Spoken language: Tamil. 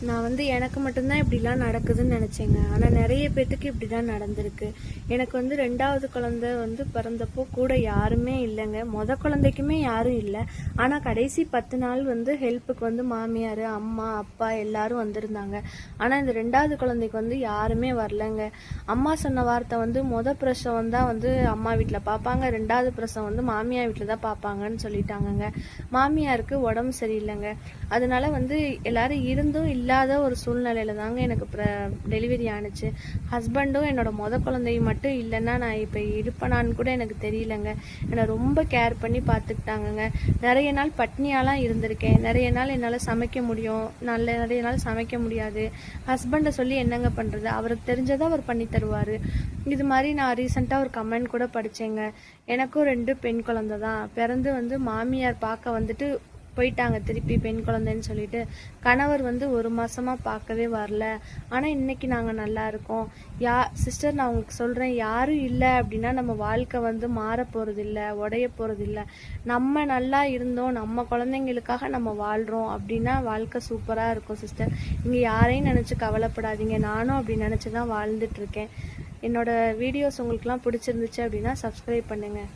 நான் எனக்கு மட்டும்தான் இப்படிலாம் நடக்குதுன்னு நினச்சேங்க. ஆனால் நிறைய பேர்த்துக்கு இப்படி தான் நடந்திருக்கு. எனக்கு 2வது குழந்தை பிறந்தப்போ கூட யாருமே இல்லைங்க. குழந்தைக்குமே யாரும் இல்லை. ஆனால் கடைசி 10 நாள் ஹெல்ப்புக்கு மாமியார், அம்மா, அப்பா எல்லாரும் வந்திருந்தாங்க. ஆனால் இந்த 2வது குழந்தைக்கு யாருமே வரலங்க. அம்மா சொன்ன வார்த்தை பிரசவம் தான் அம்மா வீட்டில் பார்ப்பாங்க, 2வது பிரசவம் மாமியார் வீட்டில் தான் பார்ப்பாங்கன்னு சொல்லிட்டாங்கங்க. மாமியாருக்கு உடம்பு சரியில்லைங்க. அதனால எல்லாரும் இருந்தும் இல்லாத ஒரு சூழ்நிலையில தாங்க எனக்கு டெலிவரி ஆனிச்சு. ஹஸ்பண்டும் என்னோட குழந்தையும் மட்டும் இல்லைன்னா நான் இப்போ இருப்பேனான்னு கூட எனக்கு தெரியலங்க. என்னை ரொம்ப கேர் பண்ணி பார்த்துக்கிட்டாங்கங்க. நிறைய நாள் பட்னியாலாம் இருந்திருக்கேன். நிறைய நாள் என்னால் சமைக்க முடியும், நிறைய நாள் சமைக்க முடியாது. ஹஸ்பண்டை சொல்லி என்னங்க பண்ணுறது, அவருக்கு தெரிஞ்சதை அவர் பண்ணி தருவார். இது மாதிரி நான் ரீசெண்டாக ஒரு கமெண்ட் கூட படித்தேங்க. எனக்கும் 2 பெண் குழந்தை தான் பிறந்து மாமியார் பார்க்க போயிட்டாங்க. திருப்பி பெண் குழந்தைன்னு சொல்லிட்டு கணவர் 1 மாசமா பார்க்கவே வரல. ஆனால் இன்னைக்கு நாங்கள் நல்லா இருக்கோம். சிஸ்டர், நான் உங்களுக்கு சொல்கிறேன், யாரும் இல்லை அப்படின்னா நம்ம வாழ்க்கை மாற போகிறதில்ல, உடைய போகிறதில்ல. நம்ம நல்லா இருந்தோம், நம்ம குழந்தைங்களுக்காக நம்ம வாழ்கிறோம் அப்படின்னா வாழ்க்கை சூப்பராக இருக்கும் சிஸ்டர். நீங்கள் யாரையும் நினச்சி கவலைப்படாதீங்க. நானும் அப்படி நினச்சி தான் வாழ்ந்துட்டுருக்கேன். என்னோட வீடியோஸ் உங்களுக்குலாம் பிடிச்சிருந்துச்சு அப்படின்னா சப்ஸ்கிரைப் பண்ணுங்கள்.